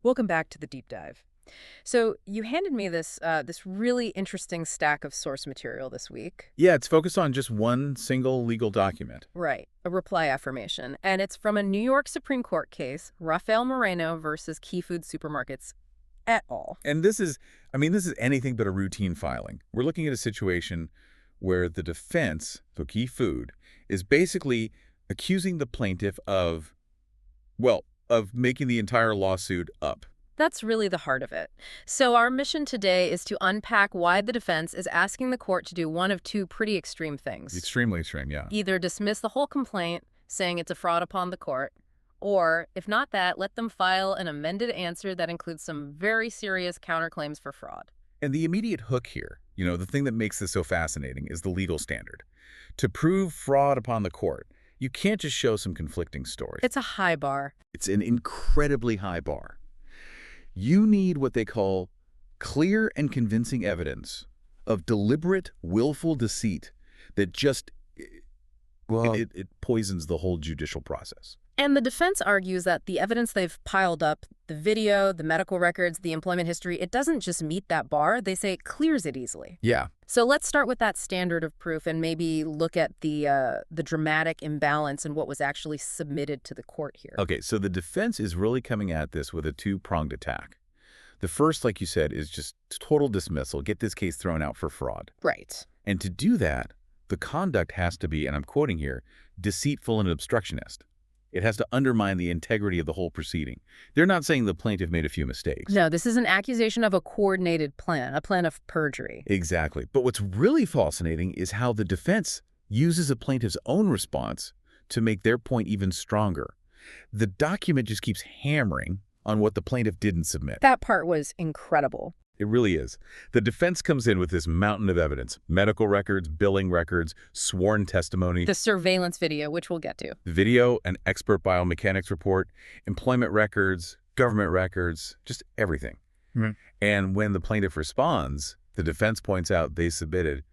Welcome back to the deep dive. So you handed me this really interesting stack of source material this week. Yeah, it's focused on just one single legal document. Right, a reply affirmation, and it's from a New York Supreme Court case, Rafael Moreno versus Key Food Supermarkets et al. And this is anything but a routine filing. We're looking at a situation where the defense, so Key Food, is basically accusing the plaintiff of making the entire lawsuit up. That's really the heart of it. So our mission today is to unpack why the defense is asking the court to do one of two pretty extreme things. Extremely extreme, yeah. Either dismiss the whole complaint, saying it's a fraud upon the court, or, if not that, let them file an amended answer that includes some very serious counterclaims for fraud. And the immediate hook here, the thing that makes this so fascinating is the legal standard. To prove fraud upon the court, you can't just show some conflicting stories. It's a high bar. It's an incredibly high bar. You need what they call clear and convincing evidence of deliberate, willful deceit that just, it poisons the whole judicial process. And the defense argues that the evidence they've piled up, the video, the medical records, the employment history, it doesn't just meet that bar. They say it clears it easily. Yeah. So let's start with that standard of proof and maybe look at the dramatic imbalance in what was actually submitted to the court here. Okay, so the defense is really coming at this with a two-pronged attack. The first, like you said, is just total dismissal, get this case thrown out for fraud. Right. And to do that, the conduct has to be, and I'm quoting here, deceitful and obstructionist. It has to undermine the integrity of the whole proceeding. They're not saying the plaintiff made a few mistakes. No, this is an accusation of a coordinated plan, a plan of perjury. Exactly. But what's really fascinating is how the defense uses a plaintiff's own response to make their point even stronger. The document just keeps hammering on what the plaintiff didn't submit. That part was incredible. It really is. The defense comes in with this mountain of evidence: medical records, billing records, sworn testimony. The surveillance video, which we'll get to. Video, an expert biomechanics report, employment records, government records, just everything. Mm-hmm. And when the plaintiff responds, the defense points out they submitted,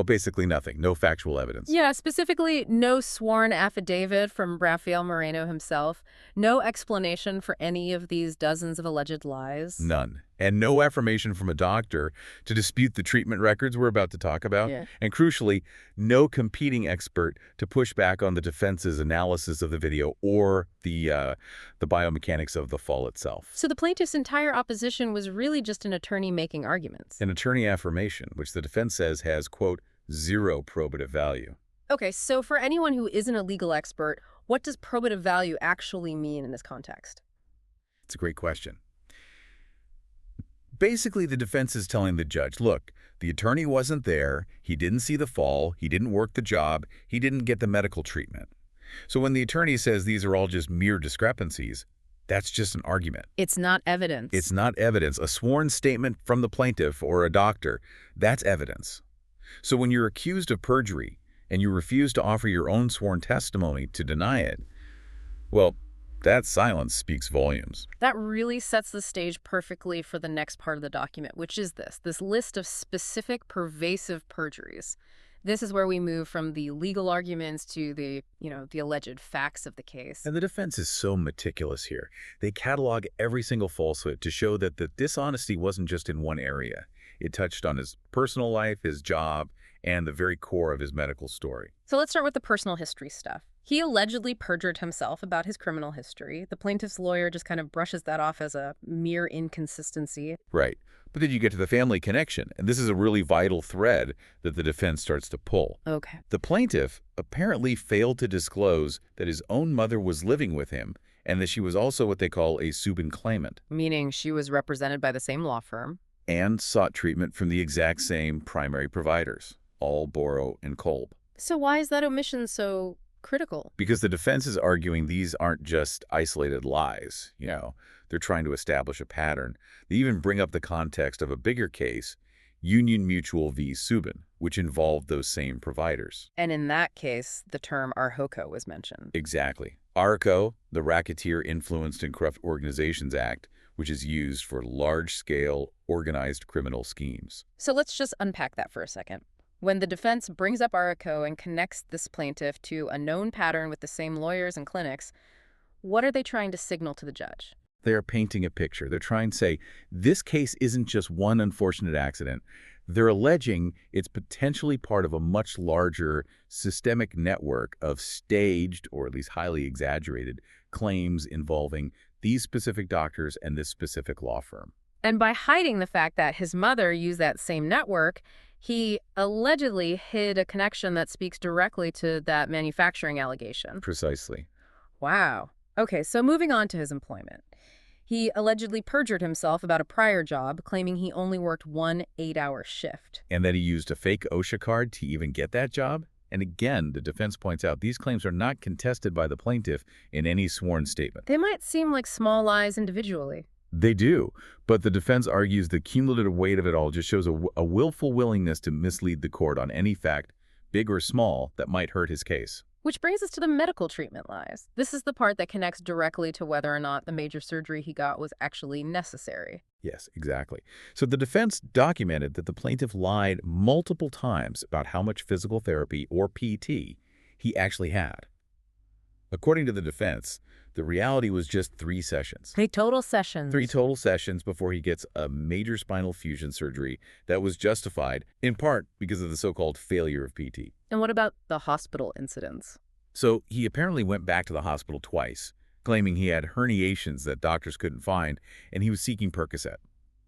basically nothing, no factual evidence. Yeah, specifically no sworn affidavit from Rafael Moreno himself, no explanation for any of these dozens of alleged lies. None. And no affirmation from a doctor to dispute the treatment records we're about to talk about. Yeah. And crucially, no competing expert to push back on the defense's analysis of the video or the biomechanics of the fall itself. So the plaintiff's entire opposition was really just an attorney making arguments. An attorney affirmation, which the defense says has, quote, zero probative value. Okay, so for anyone who isn't a legal expert, what does probative value actually mean in this context? It's a great question. Basically, the defense is telling the judge, look, the attorney wasn't there, he didn't see the fall, he didn't work the job, he didn't get the medical treatment. So when the attorney says these are all just mere discrepancies, that's just an argument. It's not evidence. It's not evidence. A sworn statement from the plaintiff or a doctor, that's evidence. So when you're accused of perjury and you refuse to offer your own sworn testimony to deny it, that silence speaks volumes. That really sets the stage perfectly for the next part of the document, which is this list of specific pervasive perjuries. This is where we move from the legal arguments to the alleged facts of the case. And the defense is so meticulous here. They catalog every single falsehood to show that the dishonesty wasn't just in one area. It touched on his personal life, his job, and the very core of his medical story. So let's start with the personal history stuff. He allegedly perjured himself about his criminal history. The plaintiff's lawyer just kind of brushes that off as a mere inconsistency. Right. But then you get to the family connection, and this is a really vital thread that the defense starts to pull. Okay. The plaintiff apparently failed to disclose that his own mother was living with him and that she was also what they call a Subin claimant. Meaning she was represented by the same law firm. And sought treatment from the exact same primary providers, Allboro and Kolb. So why is that omission so critical? Because the defense is arguing these aren't just isolated lies. They're trying to establish a pattern. They even bring up the context of a bigger case, Union Mutual v. Subin, which involved those same providers. And in that case, the term ARHOCO was mentioned. Exactly. ARCO, the Racketeer Influenced and Corrupt Organizations Act, which is used for large-scale organized criminal schemes. So let's just unpack that for a second. When the defense brings up ARCO and connects this plaintiff to a known pattern with the same lawyers and clinics, what are they trying to signal to the judge? They're painting a picture. They're trying to say, this case isn't just one unfortunate accident. They're alleging it's potentially part of a much larger systemic network of staged, or at least highly exaggerated, claims involving these specific doctors and this specific law firm. And by hiding the fact that his mother used that same network, he allegedly hid a connection that speaks directly to that manufacturing allegation. Precisely. Wow. Okay, so moving on to his employment. He allegedly perjured himself about a prior job, claiming he only worked one 8-hour shift. And that he used a fake OSHA card to even get that job? And again, the defense points out these claims are not contested by the plaintiff in any sworn statement. They might seem like small lies individually. They do, but the defense argues the cumulative weight of it all just shows a willful willingness to mislead the court on any fact, big or small, that might hurt his case. Which brings us to the medical treatment lies. This is the part that connects directly to whether or not the major surgery he got was actually necessary. Yes, exactly. So the defense documented that the plaintiff lied multiple times about how much physical therapy, or PT, he actually had. According to the defense, the reality was just 3 sessions. 3 total sessions. 3 total sessions before he gets a major spinal fusion surgery that was justified, in part because of the so-called failure of PT. And what about the hospital incidents? So he apparently went back to the hospital twice, claiming he had herniations that doctors couldn't find, and he was seeking Percocet.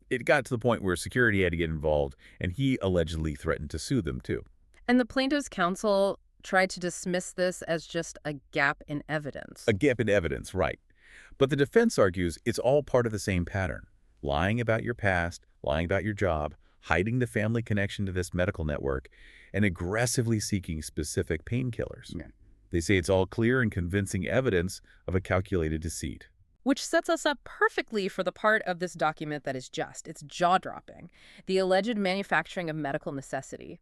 It got to the point where security had to get involved, and he allegedly threatened to sue them, too. And the plaintiff's counsel tried to dismiss this as just a gap in evidence. A gap in evidence, right. But the defense argues it's all part of the same pattern. Lying about your past, lying about your job, hiding the family connection to this medical network, and aggressively seeking specific painkillers. Yeah. They say it's all clear and convincing evidence of a calculated deceit. Which sets us up perfectly for the part of this document that is it's jaw-dropping, the alleged manufacturing of medical necessity.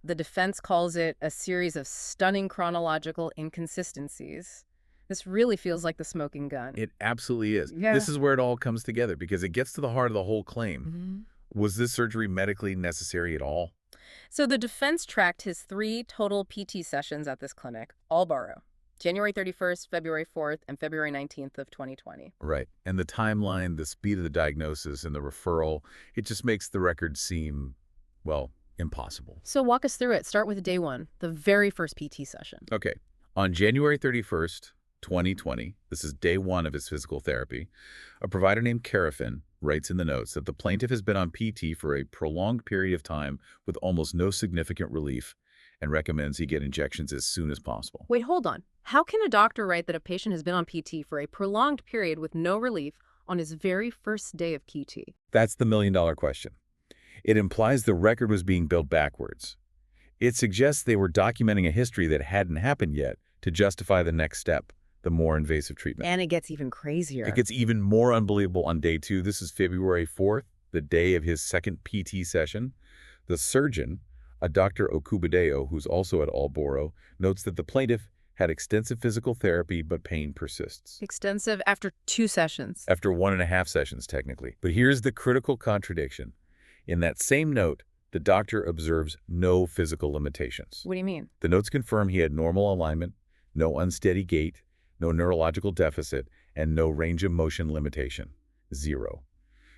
The defense calls it a series of stunning chronological inconsistencies. This really feels like the smoking gun. It absolutely is. Yeah. This is where it all comes together because it gets to the heart of the whole claim. Mm-hmm. Was this surgery medically necessary at all? So the defense tracked his 3 total PT sessions at this clinic, all borrow. January 31st, February 4th, and February 19th of 2020. Right. And the timeline, the speed of the diagnosis, and the referral, it just makes the record seem, well, impossible. So walk us through it. Start with day 1, the very first PT session. Okay. On January 31st, 2020, this is day 1 of his physical therapy, a provider named Carafin writes in the notes that the plaintiff has been on PT for a prolonged period of time with almost no significant relief and recommends he get injections as soon as possible. Wait, hold on. How can a doctor write that a patient has been on PT for a prolonged period with no relief on his very first day of PT? That's the million-dollar question. It implies the record was being built backwards. It suggests they were documenting a history that hadn't happened yet to justify the next step, the more invasive treatment. And it gets even crazier. It gets even more unbelievable on day 2. This is February 4th, the day of his second PT session. The surgeon, a Dr. Okubadeo, who's also at Alboro, notes that the plaintiff had extensive physical therapy, but pain persists. Extensive after 2 sessions. After 1.5 sessions, technically. But here's the critical contradiction. In that same note, the doctor observes no physical limitations. What do you mean? The notes confirm he had normal alignment, no unsteady gait, no neurological deficit, and no range of motion limitation. 0.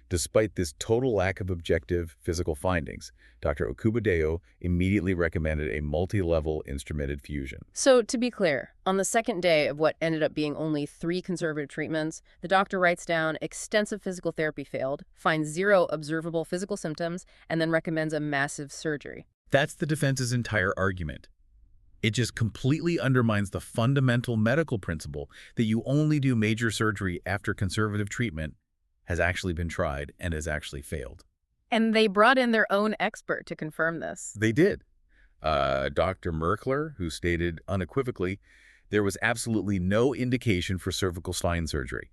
Despite this total lack of objective physical findings, Dr. Okubadeo immediately recommended a multi-level instrumented fusion. So, to be clear, on the second day of what ended up being only 3 conservative treatments, the doctor writes down extensive physical therapy failed, finds 0 observable physical symptoms, and then recommends a massive surgery. That's the defense's entire argument. It just completely undermines the fundamental medical principle that you only do major surgery after conservative treatment has actually been tried and has actually failed. And they brought in their own expert to confirm this. They did. Dr. Merkler, who stated unequivocally there was absolutely no indication for cervical spine surgery.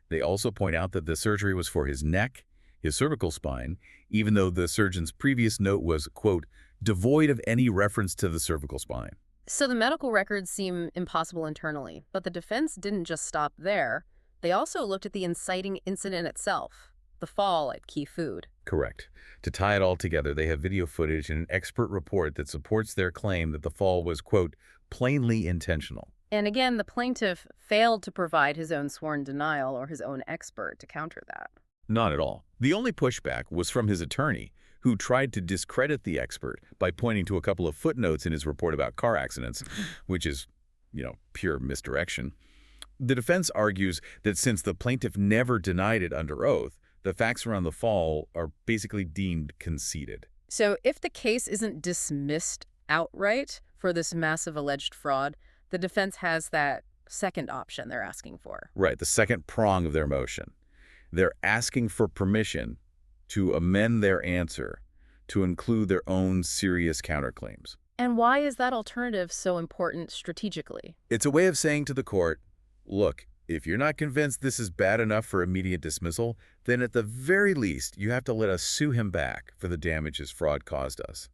They also point out that the surgery was for his neck, his cervical spine, even though the surgeon's previous note was, quote, devoid of any reference to the cervical spine. So the medical records seem impossible internally, but the defense didn't just stop there. They also looked at the inciting incident itself, the fall at Key Food. Correct. To tie it all together, they have video footage and an expert report that supports their claim that the fall was, quote, plainly intentional. And again, the plaintiff failed to provide his own sworn denial or his own expert to counter that. Not at all. The only pushback was from his attorney, who tried to discredit the expert by pointing to a couple of footnotes in his report about car accidents, which is, pure misdirection. The defense argues that since the plaintiff never denied it under oath, the facts around the fall are basically deemed conceded. So if the case isn't dismissed outright for this massive alleged fraud, the defense has that second option they're asking for. Right, the second prong of their motion. They're asking for permission to amend their answer to include their own serious counterclaims. And why is that alternative so important strategically? It's a way of saying to the court, look, if you're not convinced this is bad enough for immediate dismissal, then at the very least, you have to let us sue him back for the damage his fraud caused us.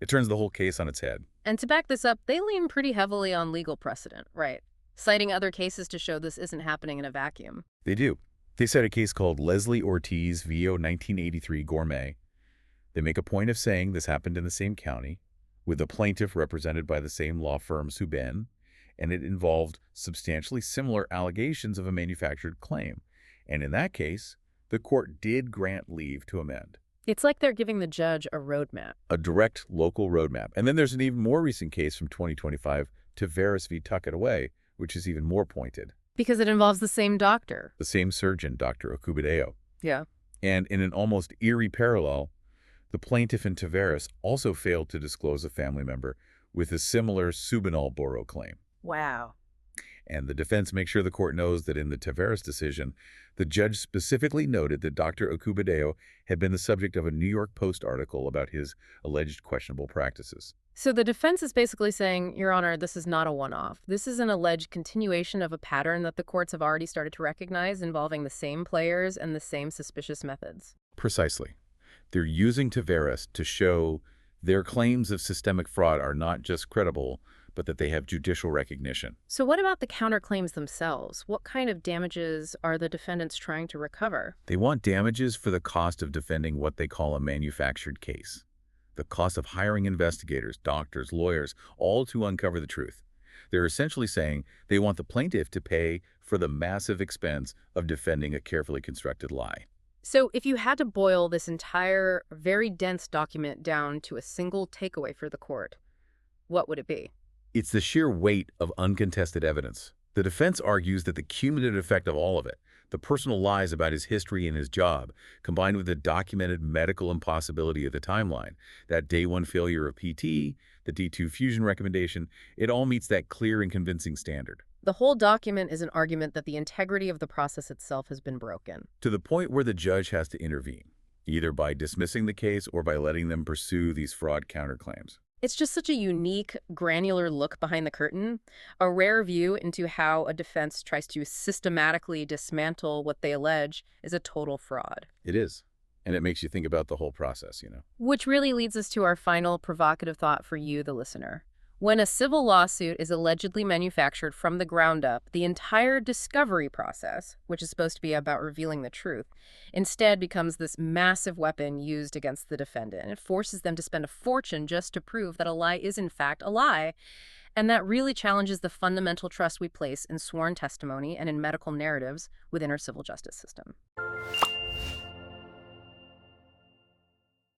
It turns the whole case on its head. And to back this up, they lean pretty heavily on legal precedent, right? Citing other cases to show this isn't happening in a vacuum. They do. They cite a case called Leslie Ortiz v. 1983 Gourmet. They make a point of saying this happened in the same county, with the plaintiff represented by the same law firm Subin, and it involved substantially similar allegations of a manufactured claim. And in that case, the court did grant leave to amend. It's like they're giving the judge a roadmap. A direct local roadmap. And then there's an even more recent case from 2025, Tavares v. Tuck It Away, which is even more pointed. Because it involves the same doctor. The same surgeon, Dr. Okubadeo. Yeah. And in an almost eerie parallel, the plaintiff in Tavares also failed to disclose a family member with a similar subinol boro claim. Wow. And the defense makes sure the court knows that in the Tavares decision, the judge specifically noted that Dr. Okubadeo had been the subject of a New York Post article about his alleged questionable practices. So the defense is basically saying, Your Honor, this is not a one-off. This is an alleged continuation of a pattern that the courts have already started to recognize involving the same players and the same suspicious methods. Precisely. They're using Tavares to show their claims of systemic fraud are not just credible, but that they have judicial recognition. So what about the counterclaims themselves? What kind of damages are the defendants trying to recover? They want damages for the cost of defending what they call a manufactured case. The cost of hiring investigators, doctors, lawyers, all to uncover the truth. They're essentially saying they want the plaintiff to pay for the massive expense of defending a carefully constructed lie. So if you had to boil this entire, very dense document down to a single takeaway for the court, what would it be? It's the sheer weight of uncontested evidence. The defense argues that the cumulative effect of all of it, the personal lies about his history and his job, combined with the documented medical impossibility of the timeline, that day one failure of PT, the D2 fusion recommendation, it all meets that clear and convincing standard. The whole document is an argument that the integrity of the process itself has been broken. To the point where the judge has to intervene, either by dismissing the case or by letting them pursue these fraud counterclaims. It's just such a unique, granular look behind the curtain, a rare view into how a defense tries to systematically dismantle what they allege is a total fraud. It is. And it makes you think about the whole process, Which really leads us to our final provocative thought for you, the listener. When a civil lawsuit is allegedly manufactured from the ground up, the entire discovery process, which is supposed to be about revealing the truth, instead becomes this massive weapon used against the defendant. It forces them to spend a fortune just to prove that a lie is in fact a lie. And that really challenges the fundamental trust we place in sworn testimony and in medical narratives within our civil justice system.